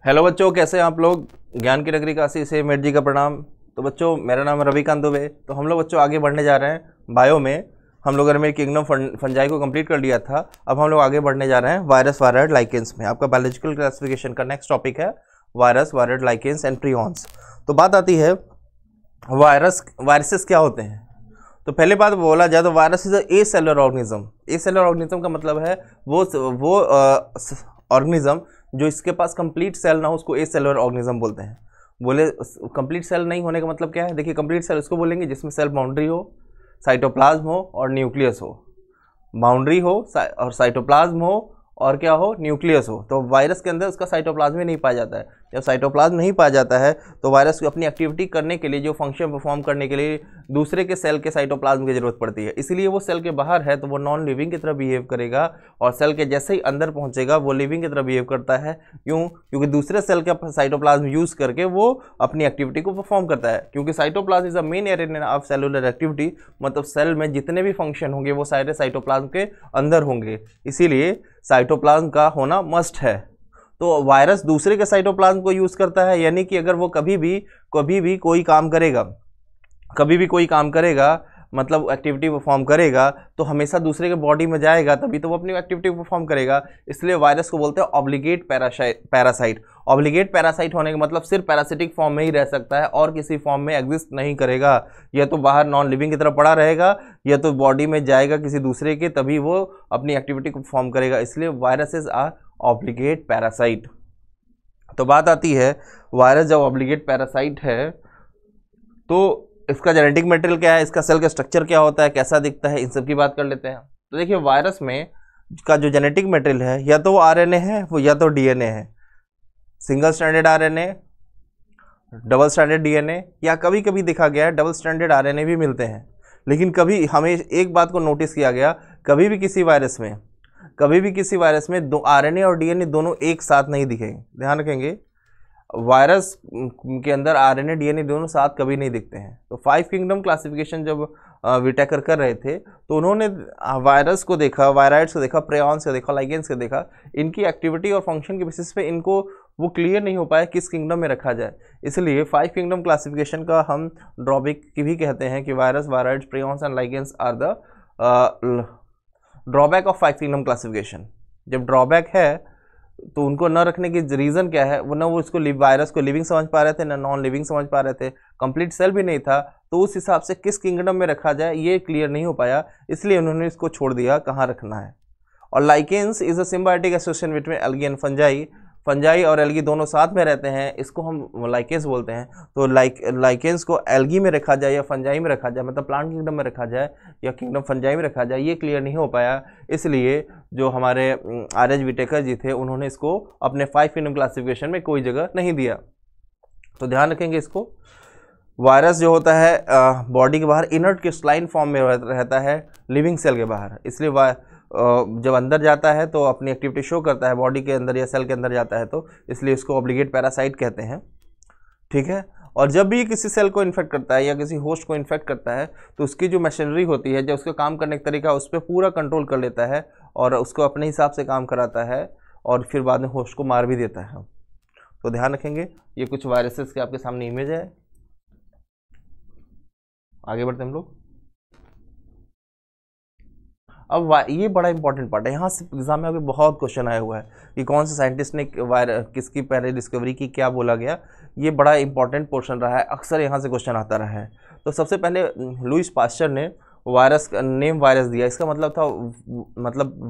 Hello बच्चों, कैसे हैं आप लोग। ज्ञान की नगरी काशी से मेट जी का प्रणाम। तो बच्चों, मेरा नाम है रविकांत दुबे। तो हम लोग बच्चों आगे बढ़ने जा रहे हैं बायो में। हम लोगों ने मेरे किंगडम फंजाई को कंप्लीट कर लिया था। अब हम लोग आगे बढ़ने जा रहे हैं वायरस वायरड लाइकेंस में। आपका बायोलॉजिकल क्लासिफिकेशन का नेक्स्ट टॉपिक है वायरस वायरड लाइकेंस एंड प्रियॉन्स। तो बात आती है वायरसेस क्या होते हैं। तो पहले बात बोला जाए तो virus is a cellular organism. A cellular organism का मतलब है वो ऑर्गेनिज्म जो इसके पास कंप्लीट सेल ना हो, उसको ए सेलुलर ऑर्गेनिज्म बोलते हैं। बोले कंप्लीट सेल नहीं होने का मतलब क्या है। देखिए, कंप्लीट सेल उसको बोलेंगे जिसमें सेल बाउंड्री हो, साइटोप्लाज्म हो और न्यूक्लियस हो। बाउंड्री हो और साइटोप्लाज्म हो और क्या हो, न्यूक्लियस हो। तो वायरस के अंदर उसका साइटोप्लाज्म ही नहीं पाया जाता है। जब साइटोप्लाज्म नहीं पाया जाता है तो वायरस को अपनी एक्टिविटी करने के लिए, जो फंक्शन परफॉर्म करने के लिए दूसरे के सेल के साइटोप्लाज्म की जरूरत पड़ती है। इसलिए वो सेल के बाहर है तो वो नॉन लिविंग की तरह बिहेव करेगा, और सेल के जैसे ही अंदर पहुंचेगा वो लिविंग की तरह बिहेव करता है। क्यों? क्योंकि दूसरे सेल का साइटोप्लाज्म यूज करके वो अपनी एक्टिविटी को परफॉर्म करता है। क्योंकि cytoplasm is a main area of cellular activity, मतलब सेल में जितने भी फंक्शन होंगे वो सारे साइटोप्लाज्म के अंदर होंगे। इसीलिए साइटोप्लाज्म का होना मस्ट है। तो वायरस दूसरे के साइटोप्लाज्म को यूज करता है, यानी कि अगर वो कभी भी कोई काम करेगा मतलब एक्टिविटी परफॉर्म करेगा तो हमेशा दूसरे के बॉडी में जाएगा, तभी तो वो अपनी एक्टिविटी परफॉर्म करेगा। इसलिए वायरस को बोलते हैं ऑब्लिगेट पैरासाइट। ऑब्लिगेट पैरासाइट होने का मतलब सिर्फ पैरासिटिक फॉर्म में ही रह सकता है और किसी फॉर्म में एग्जिस्ट नहीं करेगा। या तो बाहर नॉन लिविंग की तरह पड़ा रहेगा या तो बॉडी में जाएगा किसी दूसरे के, तभी वो अपनी एक्टिविटी को परफॉर्म करेगा। इसलिए वायरसेस आर ऑब्लिगेट पैरासाइट। तो बात आती है वायरस जब ऑब्लिगेट पैरासाइट है तो इसका जेनेटिक मटेरियल क्या है, इसका सेल का स्ट्रक्चर क्या होता है, कैसा दिखता है, इन सब की बात कर लेते हैं। तो देखिए, वायरस में का जो जेनेटिक मटेरियल है या तो वो आरएनए है वो या तो डीएनए है। Single stranded RNA, double stranded DNA, या कभी कभी देखा गया है डबल स्ट्रैंडेड आरएनए भी मिलते हैं। लेकिन कभी हमें एक बात को नोटिस किया गया, कभी भी किसी वायरस में दो आरएनए और डीएनए दोनों एक साथ नहीं दिखेंगे। ध्यान रखेंगे, वायरस के अंदर आरएनए डीएनए दोनों साथ कभी नहीं दिखते हैं। तो 5 किंगडम क्लासिफिकेशन जब विटेकर कर रहे थे तो उन्होंने वायरस को देखा, वायराइड्स को देखा, प्रेयॉन्स को देखा, लाइगेंस को देखा। इनकी एक्टिविटी और फंक्शन के बेसिस पे इनको वो क्लियर नहीं हो पाया किस किंगडम में रखा जाए। इसलिए 5 किंगडम क्लासिफिकेशन का हम ड्रॉबैक की भी कहते हैं कि virus, viroids, prions and lichens are the drawback of 5 kingdom classification. जब ड्रॉबैक है तो उनको न रखने की रीज़न क्या है, वो ना वो इसको वायरस को लिविंग समझ पा रहे थे ना नॉन लिविंग समझ पा रहे थे, कंप्लीट सेल भी नहीं था। तो उस हिसाब से किस किंगडम में रखा जाए ये क्लियर नहीं हो पाया, इसलिए उन्होंने इसको छोड़ दिया कहाँ रखना है। और lichens is a symbiotic association between algae and fungi. Fungi और एल्गी दोनों साथ में रहते हैं, इसको हम लाइकेंस बोलते हैं। तो लाइकेंस को एल्गी में रखा जाए या फंजाई में रखा जाए, मतलब प्लांट किंगडम में रखा जाए या किंगडम फंजाई में रखा जाए, ये क्लियर नहीं हो पाया। इसलिए जो हमारे आर.एच. विटेकर जी थे उन्होंने इसको अपने 5 किंगडम क्लासिफिकेशन में कोई जगह नहीं दिया। तो ध्यान रखेंगे इसको। वायरस जो होता है बॉडी के बाहर इनर्ट क्रिस्टलाइन फॉर्म में रहता है, लिविंग सेल के बाहर। इसलिए जब अंदर जाता है तो अपनी एक्टिविटी शो करता है, बॉडी के अंदर या सेल के अंदर जाता है तो इसलिए इसको ऑब्लिगेट पैरासाइट कहते हैं। ठीक है। और जब भी किसी सेल को इन्फेक्ट करता है या किसी होस्ट को इन्फेक्ट करता है तो उसकी जो मशीनरी होती है, जो उसका काम करने का तरीका उस पर पूरा कंट्रोल कर लेता है और उसको अपने हिसाब से काम कराता है और फिर बाद में होस्ट को मार भी देता है। तो ध्यान रखेंगे। ये कुछ वायरसेस के आपके सामने इमेज है। आगे बढ़ते हम लोग। अब ये बड़ा इंपॉर्टेंट पार्ट है, यहाँ से एग्जाम में अभी बहुत क्वेश्चन आया हुआ है कि कौन से साइंटिस्ट ने किसकी पहले डिस्कवरी की, क्या बोला गया। ये बड़ा इंपॉर्टेंट पोर्शन रहा है, अक्सर यहाँ से क्वेश्चन आता रहा है। तो सबसे पहले लुईस पास्चर ने वायरस का नेम वायरस दिया। इसका मतलब था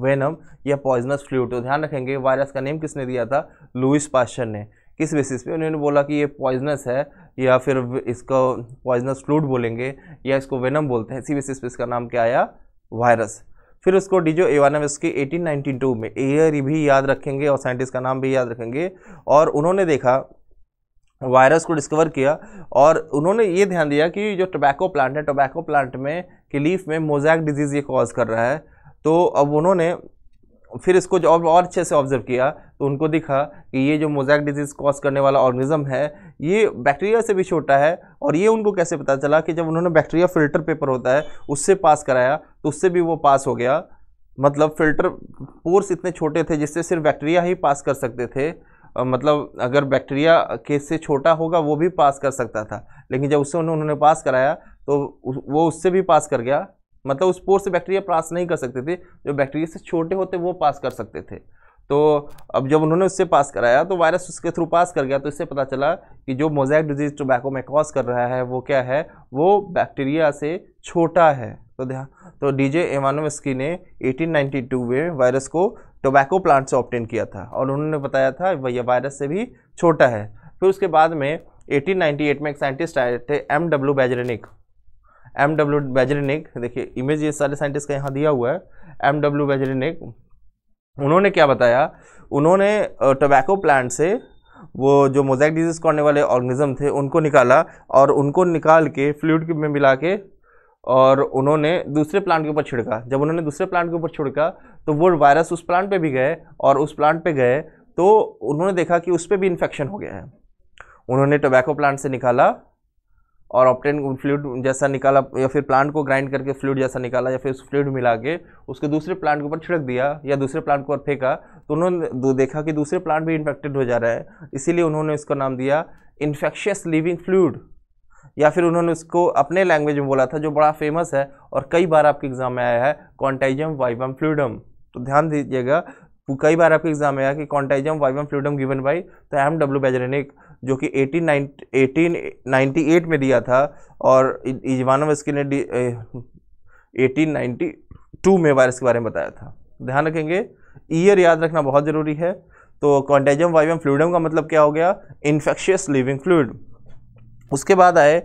वेनम या पॉइजनस फ्लूइड। तो ध्यान रखेंगे, वायरस का नेम किसने दिया था? लुईस पास्चर ने। किस बेसिस पे? उन्होंने बोला कि ये पॉइजनस है या फिर इसको पॉइजनस फ्लूइड बोलेंगे या इसको वेनम बोलते हैं। इसी बेसिस पे इसका नाम क्या आया? वायरस। फिर उसको डिजो इवानोव्स्की 1892 में, ईयर भी याद रखेंगे और साइंटिस्ट का नाम भी याद रखेंगे, और उन्होंने देखा वायरस को डिस्कवर किया और उन्होंने ये ध्यान दिया कि जो टोबैको प्लांट है, टोबैको प्लांट में की लीफ में मोज़ैक डिजीज़ ये कॉज कर रहा है। तो अब उन्होंने फिर इसको जो और अच्छे से ऑब्जर्व किया तो उनको दिखा कि ये जो मोज़ैक डिजीज़ कॉज करने वाला ऑर्गेनिज्म है ये बैक्टीरिया से भी छोटा है। और ये उनको कैसे पता चला कि जब उन्होंने बैक्टीरिया फिल्टर पेपर होता है उससे पास कराया तो उससे भी वो पास हो गया। मतलब फिल्टर पोर्स इतने छोटे थे जिससे सिर्फ बैक्टीरिया ही पास कर सकते थे, मतलब अगर बैक्टीरिया केस से छोटा होगा वो भी पास कर सकता था, लेकिन जब उससे उन्होंने पास कराया तो वो उससे भी पास कर गया। मतलब उस पोर से बैक्टीरिया पास नहीं कर सकते थे, जो बैक्टीरिया से छोटे होते वो पास कर सकते थे। तो अब जब उन्होंने उससे पास कराया तो वायरस उसके थ्रू पास कर गया, तो इससे पता चला कि जो मोज़ेक डिजीज टोबैको में कॉज कर रहा है वो क्या है, वो बैक्टीरिया से छोटा है। तो डीजे इवानोव्स्की ने 1892 में वायरस को टोबैको प्लांट से ऑब्टेन किया था और उन्होंने बताया था ये वायरस से भी छोटा है। फिर उसके बाद में 1898 में एक साइंटिस्ट आए थे एम.डब्ल्यू. बेजरेनिक। एम.डब्ल्यू. बेजरेनिक, देखिए इमेज ये सारे साइंटिस्ट का यहाँ दिया हुआ है। एम.डब्ल्यू. बेजरेनिक, उन्होंने क्या बताया, उन्होंने टोबैको प्लांट से वो जो मोज़ेक डिजीज करने वाले ऑर्गेनिज्म थे उनको निकाला और उनको निकाल के फ्लूइड में मिला के और उन्होंने दूसरे प्लांट के ऊपर छिड़का। जब उन्होंने दूसरे प्लांट के ऊपर छिड़का तो वो वायरस उस प्लांट पे भी गए और उस प्लांट पे गए तो उन्होंने देखा कि उस पर भी इन्फेक्शन हो गया है। उन्होंने टोबैको प्लांट से निकाला और ऑप्टेन फ्लूइड जैसा निकाला, या फिर प्लांट को ग्राइंड करके फ्लूइड जैसा निकाला, या फिर उस फ्लूइड मिला के उसके दूसरे प्लांट के ऊपर छिड़क दिया या दूसरे प्लांट के ऊपर फेंका, तो उन्होंने देखा कि दूसरे प्लांट भी इन्फेक्टेड हो जा रहा है। इसीलिए उन्होंने इसका नाम दिया इन्फेक्शियस लिविंग फ्लूइड, या फिर उन्होंने उसको अपने लैंग्वेज में बोला था जो बड़ा फेमस है और कई बार आपके एग्जाम में आया है, कॉन्टेजियम वाइवम फ्लूइडम। तो ध्यान दीजिएगा, कई बार आपके एग्जाम में आया कि contagium vivum fluidum given by तो एम.डब्ल्यू. बेजरेनिक, जो कि 1898 में दिया था और इवानोव्स्की ने 1892 में वायरस के बारे में बताया था। ध्यान रखेंगे, ईयर याद रखना बहुत ज़रूरी है। तो कॉन्टेजियम वाइवम फ्लूइडम का मतलब क्या हो गया, इन्फेक्शियस लिविंग फ्लूइड। उसके बाद आए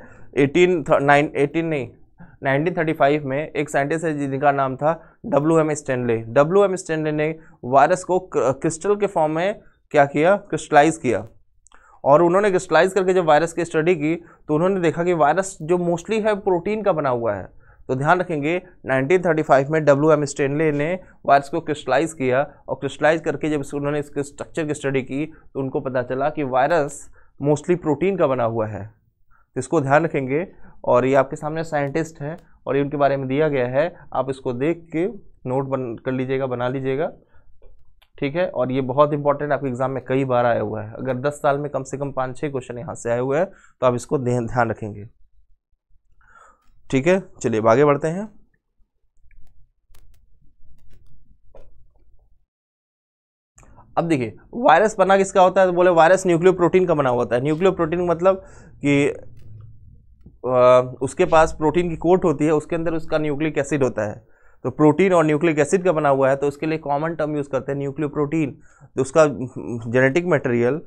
1935 में एक साइंटिस्ट है जिनका नाम था W.M. स्टैनले। W.M. स्टैनले ने वायरस को क्रिस्टल के फॉर्म में क्या किया, क्रिस्टलाइज किया। और उन्होंने क्रिस्टलाइज करके जब वायरस की स्टडी की तो उन्होंने देखा कि वायरस जो मोस्टली है प्रोटीन का बना हुआ है। तो ध्यान रखेंगे 1935 में W.M. स्टैनले ने वायरस को क्रिस्टलाइज किया और क्रिस्टलाइज करके जब उन्होंने इसके स्ट्रक्चर की स्टडी की तो उनको पता चला कि वायरस मोस्टली प्रोटीन का बना हुआ है। तो इसको ध्यान रखेंगे, और ये आपके सामने साइंटिस्ट हैं और ये उनके बारे में दिया गया है, आप इसको देख के नोट कर लीजिएगा, बना लीजिएगा, ठीक है। और ये बहुत इंपॉर्टेंट आपके एग्जाम में कई बार आया हुआ है, अगर 10 साल में कम से कम 5-6 क्वेश्चन यहाँ से आए हुए हैं तो आप इसको ध्यान रखेंगे, ठीक है। चलिए आगे बढ़ते हैं। अब देखिए वायरस बना किसका होता है, तो बोले वायरस न्यूक्लियो प्रोटीन का बना होता है। न्यूक्लियो प्रोटीन मतलब कि उसके पास प्रोटीन की कोट होती है, उसके अंदर उसका न्यूक्लिक एसिड होता है। तो प्रोटीन और न्यूक्लिक एसिड का बना हुआ है, तो उसके लिए कॉमन टर्म यूज़ करते हैं न्यूक्लियो प्रोटीन। तो उसका जेनेटिक मटेरियल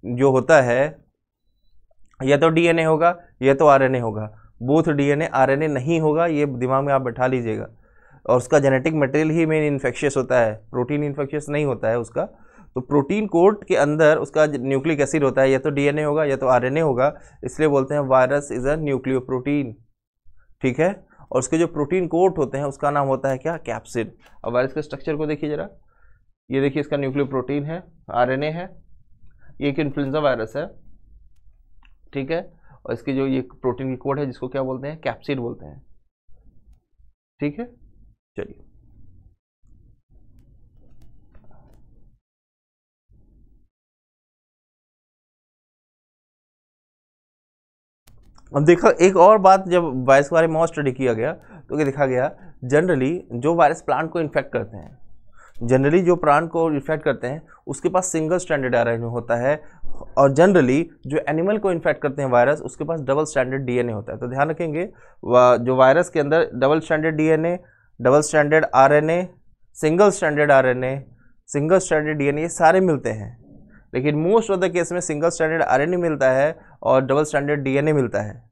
जो होता है या तो डीएनए होगा या तो आरएनए होगा। बोथ डीएनए आरएनए नहीं होगा, ये दिमाग में आप बैठा लीजिएगा। और उसका जेनेटिक मटेरियल ही मेन इन्फेक्शियस होता है, प्रोटीन इन्फेक्शियस नहीं होता है उसका। तो प्रोटीन कोट के अंदर उसका न्यूक्लिक एसिड होता है, या तो डीएनए होगा या तो आरएनए होगा, इसलिए बोलते हैं virus is a nucleo protein, ठीक है। और उसके जो प्रोटीन कोट होते हैं उसका नाम होता है क्या, कैप्सिड। अब वायरस के स्ट्रक्चर को देखिए जरा, ये देखिए इसका न्यूक्लियो प्रोटीन है, आरएनए है, ये एक इन्फ्लुएंजा वायरस है, ठीक है। और इसकी जो ये प्रोटीन की कोड है जिसको क्या बोलते हैं, कैप्सिड बोलते हैं, ठीक है। चलिए अब देखा एक और बात, जब वायरस के बारे में और स्टडी किया गया तो क्या देखा गया, जनरली जो वायरस प्लांट को इन्फेक्ट करते हैं, जनरली जो प्लांट को इन्फेक्ट करते हैं उसके पास सिंगल स्टैंडर्ड आरएनए होता है, और जनरली जो एनिमल को इन्फेक्ट करते हैं वायरस उसके पास डबल स्टैंडर्ड डीएनए होता है। तो ध्यान रखेंगे जो वायरस के अंदर double standard DNA, double standard RNA, single standard RNA, single standard DNA, ये सारे मिलते हैं। लेकिन मोस्ट ऑफ द केस में सिंगल स्टैंडर्ड आरएनए मिलता है और डबल स्टैंडर्ड डीएनए मिलता है।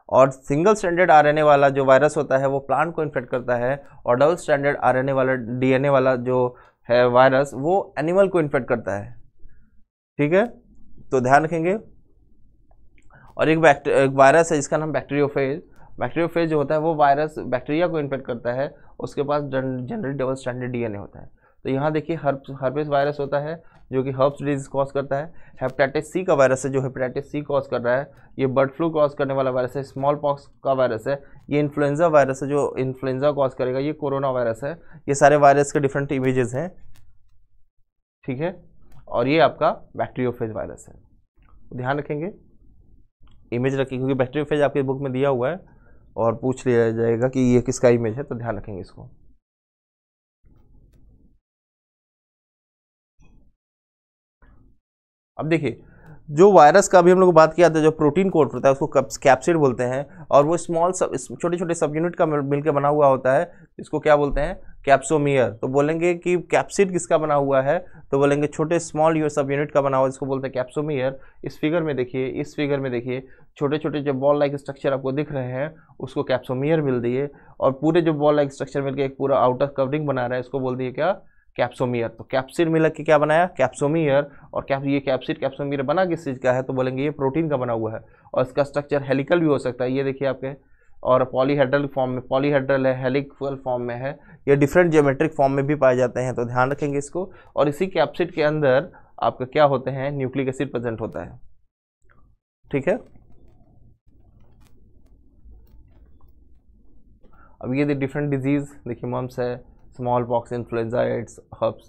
और सिंगल स्टैंडर्ड आरएनए वाला जो वायरस होता है वो प्लांट को इन्फेक्ट करता है, और डबल स्टैंडर्ड आरएनए वाला डीएनए वाला जो है वायरस वो एनिमल को इन्फेक्ट करता है, ठीक है। तो ध्यान रखेंगे। और एक वायरस है जिसका नाम बैक्टीरियोफेज। बैक्टीरियोफेज जो होता है वो वायरस बैक्टीरिया को इन्फेक्ट करता है, उसके पास जनरली डबल स्टैंडर्ड डीएनए होता है। तो यहाँ देखिए हर्पेस वायरस होता है जो कि हर्प्स डिजीज कॉज करता है। हेपेटाइटिस सी का वायरस है जो हेपेटाइटिस सी कॉज कर रहा है, ये बर्ड फ्लू कॉज करने वाला वायरस है। स्मॉल पॉक्स का वायरस है, ये इन्फ्लुएंजा वायरस है जो इन्फ्लुएंजा कॉज करेगा। ये कोरोना वायरस है। ये सारे वायरस के डिफरेंट इमेजेस हैं, ठीक है। और ये आपका बैक्टीरियोफेज वायरस है। ध्यान रखेंगे, इमेज रखिए, क्योंकि बैक्टीरियोफेज आपके बुक में दिया हुआ है और पूछ लिया जाएगा कि ये किसका इमेज है, तो ध्यान रखेंगे इसको। अब देखिए, जो वायरस का भी हम लोग बात किया था, जो प्रोटीन कोट होता है उसको कैप्सिड बोलते हैं, और वो स्मॉल छोटे छोटे सब यूनिट का मिलकर बना हुआ होता है, इसको क्या बोलते हैं, कैप्सोमियर। तो बोलेंगे कि कैप्सिड किसका बना हुआ है, तो बोलेंगे छोटे स्मॉल सब यूनिट का बना हुआ है, इसको बोलते हैं कैप्सोमियर। इस फिगर में देखिए, इस फिगर में देखिए, छोटे छोटे जो बॉल लाइक स्ट्रक्चर आपको दिख रहे हैं उसको कैप्सोमियर मिल दिए, और पूरे जो बॉल लाइक स्ट्रक्चर मिलकर एक पूरा आउटर कवरिंग बना रहा है इसको बोल दिए क्या, कैप्सोमियर। तो कैप्सिड मिलकर के क्या बनाया, कैप्सोमियर। और ये कैप्सिड कैप्सोमियर बना किस चीज़ का है, तो बोलेंगे ये प्रोटीन का बना हुआ है, और इसका स्ट्रक्चर हेलिकल भी हो सकता है, ये देखिए आपके, और पॉलीहेड्रल फॉर्म में, पॉलीहेड्रल है, हेलिकल फॉर्म में है, ये डिफरेंट ज्योमेट्रिक फॉर्म में भी पाए जाते हैं, तो ध्यान रखेंगे इसको। और इसी कैप्सिड के अंदर आपका क्या होते हैं, न्यूक्लिक एसिड प्रेजेंट होता है, ठीक है। अब ये डिफरेंट डिजीज देखिए, मम्स है, smallpox, influenza, AIDS, herpes,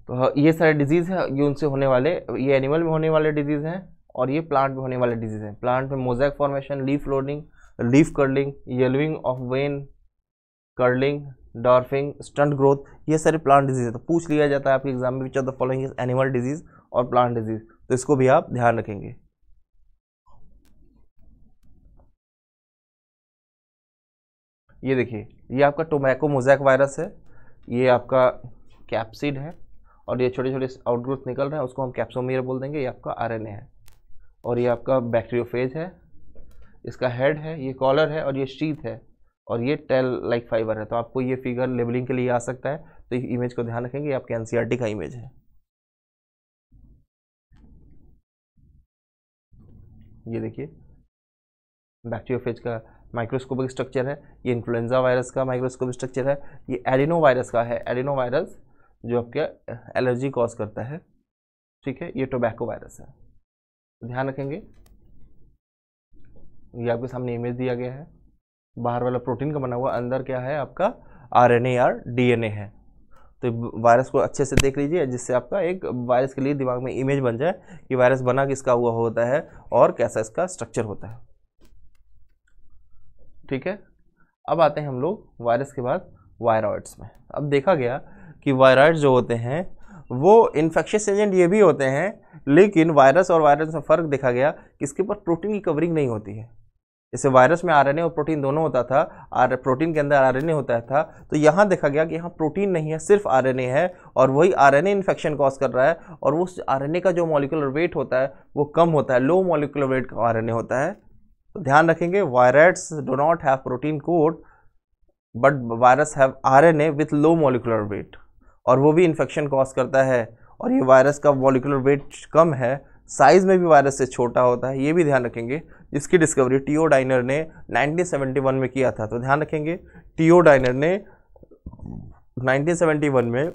तो ये सारे डिजीज़ हैं, ये उनसे होने वाले, ये एनिमल में होने वाले डिजीज़ हैं, और ये प्लांट में होने वाले डिजीज़ हैं। प्लांट में mosaic formation, leaf loading, leaf curling, yellowing of when, curling, dwarfing, stunt growth, ये सारे प्लांट डिजीज है। तो पूछ लिया जाता है आपके एग्जाम में, which of the following is animal disease और प्लांट डिजीज, तो इसको भी आप ध्यान रखेंगे। ये देखिए, ये आपका टोबैको मोज़ेक वायरस है, ये आपका कैप्सिड है, और ये छोटे छोटे आउटग्रोथ निकल रहे हैं, उसको हम कैप्सोमियर बोल देंगे, ये आपका आरएनए है। और ये आपका बैक्टीरियोफेज है, इसका हेड है, ये कॉलर है, और ये शीथ है, और ये टेल लाइक फाइबर है। तो आपको ये फिगर लेबलिंग के लिए आ सकता है, तो इस इमेज को ध्यान रखेंगे, आपके एनसीईआरटी का इमेज है। ये देखिए, बैक्टीरियोफेज का माइक्रोस्कोपिक स्ट्रक्चर है, ये इन्फ्लुएंजा वायरस का माइक्रोस्कोपिक स्ट्रक्चर है, ये एडिनो वायरस का है, एडिनो वायरस जो आपके एलर्जी कॉज करता है, ठीक है। ये टोबैको वायरस है, ध्यान रखेंगे। ये आपके सामने इमेज दिया गया है, बाहर वाला प्रोटीन का बना हुआ, अंदर क्या है आपका आरएनए या डीएनए है। तो वायरस को अच्छे से देख लीजिए, जिससे आपका एक वायरस के लिए दिमाग में इमेज बन जाए कि वायरस बना किसका हुआ होता है और कैसा इसका स्ट्रक्चर होता है, ठीक है। अब आते हैं हम लोग वायरस के बाद वायरॉइड्स में। अब देखा गया कि वायरॉइड्स जो होते हैं वो इन्फेक्शियस एजेंट ये भी होते हैं, लेकिन वायरस और वायरस में फ़र्क देखा गया कि इसके ऊपर प्रोटीन की कवरिंग नहीं होती है। जैसे वायरस में आरएनए और प्रोटीन दोनों होता था, प्रोटीन के अंदर आरएनए होता था, तो यहाँ देखा गया कि यहाँ प्रोटीन नहीं है, सिर्फ आरएनए है, और वही आरएनए इन्फेक्शन कॉज कर रहा है, और वो आरएनए का जो मॉलिक्यूलर वेट होता है वो कम होता है, लो मॉलिक्यूलर वेट का आरएनए होता है। तो ध्यान रखेंगे, virus do not have protein code but virus have RNA with low molecular weight, और वो भी इन्फेक्शन कॉज करता है, और ये वायरस का मॉलिक्यूलर वेट कम है, साइज में भी वायरस से छोटा होता है, ये भी ध्यान रखेंगे। जिसकी डिस्कवरी टीओ डाइनर ने 1971 में किया था, तो ध्यान रखेंगे टीओ डाइनर ने 1971 में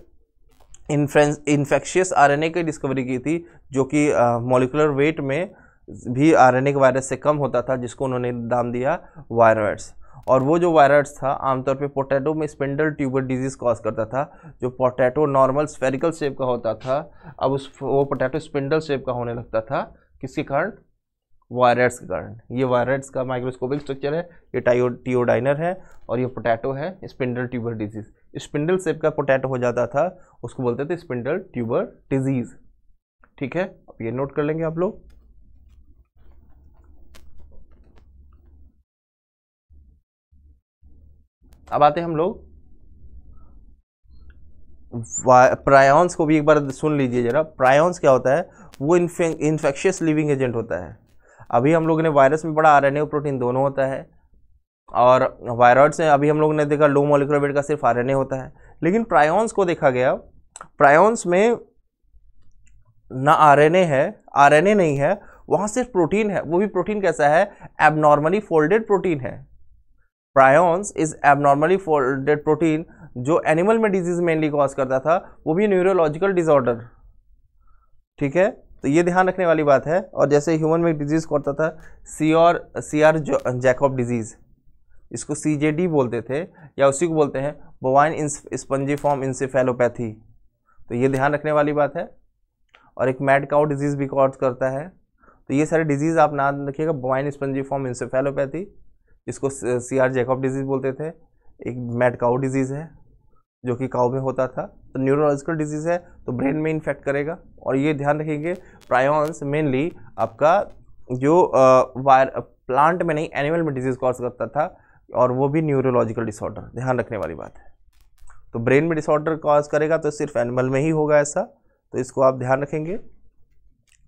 इन्फेक्शियस आरएनए की डिस्कवरी की थी, जो कि मॉलिक्यूलर वेट में भी आरएनए के वायरस से कम होता था, जिसको उन्होंने नाम दिया वायरॉइड्स। और वो जो वायरस था आमतौर पे पोटैटो में स्पिंडल ट्यूबर डिजीज कॉज करता था। जो पोटैटो नॉर्मल स्फेरिकल शेप का होता था, अब वो पोटैटो स्पिंडल शेप का होने लगता था, किसके कारण, वायरस के कारण। ये वायरस का माइक्रोस्कोपिक स्ट्रक्चर है, ये टीओडाइनर है, और ये पोटैटो है spindle tuber disease. Spindle shape का पोटैटो हो जाता था, उसको बोलते थे स्पिंडल ट्यूबर डिजीज, ठीक है। अब ये नोट कर लेंगे आप लोग। अब आते हैं हम लोग प्रायॉन्स को भी एक बार सुन लीजिए जरा। प्रायॉन्स क्या होता है, वो इन्फेक्शियस लिविंग एजेंट होता है। अभी हम लोगों ने वायरस में पढ़ा आरएनए और प्रोटीन दोनों होता है, और वायरॉइड्स में अभी हम लोगों ने देखा लो मॉलिक्यूलर वेट का सिर्फ आरएनए होता है। लेकिन प्रायॉन्स को देखा गया, प्रायॉन्स में ना आरएनए है, आरएनए नहीं है, वहाँ सिर्फ प्रोटीन है। वो भी प्रोटीन कैसा है, एबनॉर्मली फोल्डेड प्रोटीन है। Prions is abnormally folded protein, जो एनिमल में डिजीज मेनली कॉज करता था, वो भी न्यूरोलॉजिकल डिसऑर्डर, ठीक है। तो ये ध्यान रखने वाली बात है। और जैसे ह्यूमन में डिजीज करता था सीआर जैकब डिजीज, इसको सीजेडी बोलते थे, या उसी को बोलते हैं बोवाइन स्पंजिफॉर्म इंसेफेलोपैथी। तो ये ध्यान रखने वाली बात है। और एक मैड काउ डिजीज़ भी कॉज करता है। तो ये सारे डिजीज़ आप नाम रखिएगा। बोवाइन स्पंजिफॉर्म इंसेफेलोपैथी, इसको CR जैकब डिजीज़ बोलते थे। एक मैड काउ डिजीज़ है जो कि काउ में होता था। तो न्यूरोलॉजिकल डिजीज़ है तो ब्रेन में इन्फेक्ट करेगा। और ये ध्यान रखेंगे प्रायॉन्स मेनली आपका जो प्लांट में नहीं एनिमल में डिजीज़ कॉज करता था, और वो भी न्यूरोलॉजिकल डिसऑर्डर, ध्यान रखने वाली बात है। तो ब्रेन में डिसऑर्डर कॉज करेगा तो सिर्फ एनिमल में ही होगा ऐसा, तो इसको आप ध्यान रखेंगे।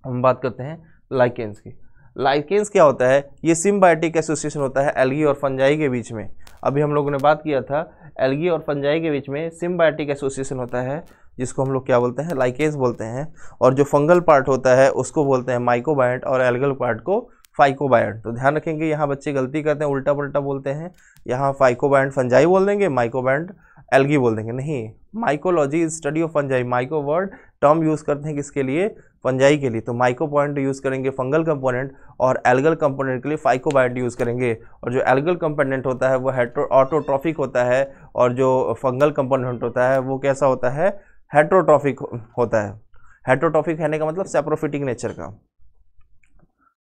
हम बात करते हैं लाइकेंस की। लाइकेंस क्या होता है? ये सिम्बायोटिक एसोसिएशन होता है एल्गी और फंजाई के बीच में। अभी हम लोगों ने बात किया था एल्गी और फंजाई के बीच में सिम्बायोटिक एसोसिएशन होता है, जिसको हम लोग क्या बोलते हैं? लाइकेंस बोलते हैं। और जो फंगल पार्ट होता है उसको बोलते हैं माइकोबायंट, और एल्गल पार्ट को फाइकोबायंट। तो ध्यान रखेंगे, यहाँ बच्चे गलती करते हैं, उल्टा पुल्टा बोलते हैं। यहाँ फाइकोबायंट फंजाई बोल देंगे, माइकोबायंट एल्गी बोल देंगे। नहीं, mycology is study of fungi. Myco word term use करते हैं किसके लिए? फंजाई के लिए। तो माइको पॉइंट यूज़ करेंगे फंगल कंपोनेंट, और एल्गल कंपोनेंट के लिए फाइकोबायंट यूज़ करेंगे। और जो एल्गल कंपोनेंट होता है वो ऑटोट्रॉफिक होता है, और जो फंगल कंपोनेंट होता है वो कैसा होता है? हेट्रोट्रॉफिक होता है। हेट्रोट्रॉफिक कहने का मतलब सेप्रोफिटिक नेचर का,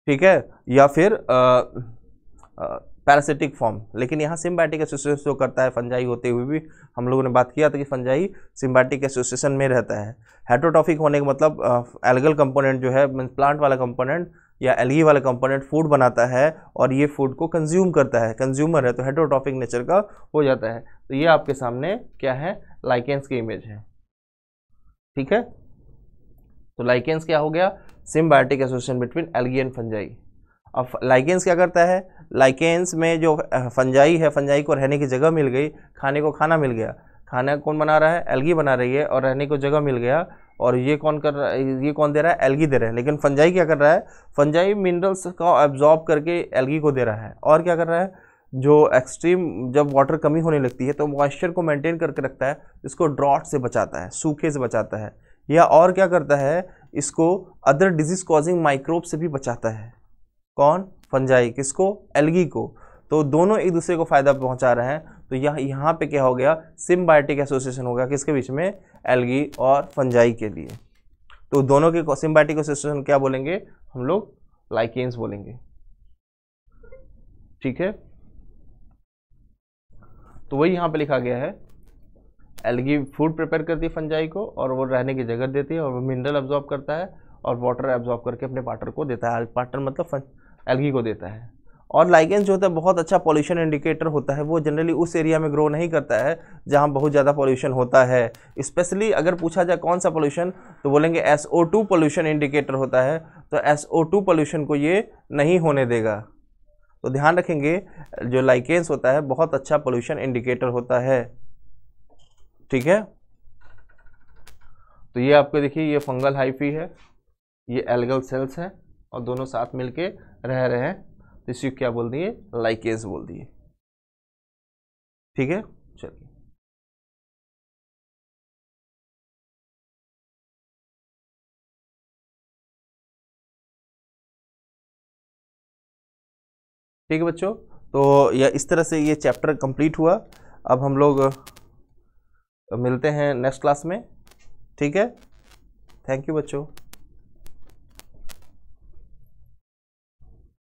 ठीक है, या फिर पैरासिटिक फॉर्म। लेकिन यहाँ सिम्बायोटिक एसोसिएशन जो करता है फंजाई होते हुए भी, हम लोगों ने बात किया था कि फंजाई सिम्बायोटिक एसोसिएशन में रहता है। हेट्रोट्रॉफिक होने का मतलब एल्गल कंपोनेंट जो है, प्लांट वाला कंपोनेंट या एल्गी वाला कंपोनेंट फूड बनाता है और ये फूड को कंज्यूम करता है, कंज्यूमर है, तो हेट्रोट्रॉफिक नेचर का हो जाता है। तो ये आपके सामने क्या है? लाइकेंस की इमेज है, ठीक है। तो लाइकेंस क्या हो गया? Symbiotic association between algae and fungi. अब लाइकेंस क्या करता है? लाइकेंस में जो फंजाई है, फंजाई को रहने की जगह मिल गई, खाने को खाना मिल गया। खाना कौन बना रहा है? एल्गी बना रही है, और रहने को जगह मिल गया। और ये कौन कर रहा है? ये कौन दे रहा है? एल्गी दे रहा है। लेकिन फंजाई क्या कर रहा है? फंजाई मिनरल्स को एब्जॉर्ब करके एल्गी को दे रहा है। और क्या कर रहा है? जो एक्सट्रीम जब वाटर कमी होने लगती है तो मॉइस्चर को मेंटेन करके रखता है, इसको ड्रॉट से बचाता है, सूखे से बचाता है। या और क्या करता है? इसको अदर डिजीज कॉजिंग माइक्रोब से भी बचाता है। कौन? फंजाई। किसको? एल्गी को। तो दोनों एक दूसरे को फायदा पहुंचा रहे हैं। तो यहाँ पे क्या हो गया? सिम्बायोटिक एसोसिएशन हो गया किसके बीच में? एल्गी और फंजाई के लिए। तो दोनों के सिम्बायोटिक एसोसिएशन क्या बोलेंगे हम लोग? लाइकेंस बोलेंगे, ठीक है। तो वही यहाँ पे लिखा गया है, एल्गी फूड प्रिपेयर करती है फंजाई को, और वो रहने की जगह देती है, और वो मिनरल एब्जॉर्ब करता है और वाटर एब्जॉर्ब करके अपने पार्टनर को देता है। पार्टनर मतलब एल्गी को देता है। और लाइकेंस जो होता है बहुत अच्छा पॉल्यूशन इंडिकेटर होता है। वो जनरली उस एरिया में ग्रो नहीं करता है जहाँ बहुत ज़्यादा पॉल्यूशन होता है। स्पेशली अगर पूछा जाए कौन सा पॉल्यूशन, तो बोलेंगे SO2 पॉल्यूशन इंडिकेटर होता है। तो SO2 पॉल्यूशन को ये नहीं होने देगा। तो ध्यान रखेंगे, जो लाइकेंस होता है बहुत अच्छा पॉल्यूशन इंडिकेटर होता है, ठीक है। तो ये आपको देखिए, ये फंगल हाइफी है, ये एल्गल सेल्स है, और दोनों साथ मिलके रह रहे हैं, तो इसी क्या बोल दिए? लाइकेंस बोल दिए, ठीक है। चलिए, ठीक है बच्चों। तो यह इस तरह से ये चैप्टर कंप्लीट हुआ। अब हम लोग मिलते हैं नेक्स्ट क्लास में, ठीक है। थैंक यू बच्चों।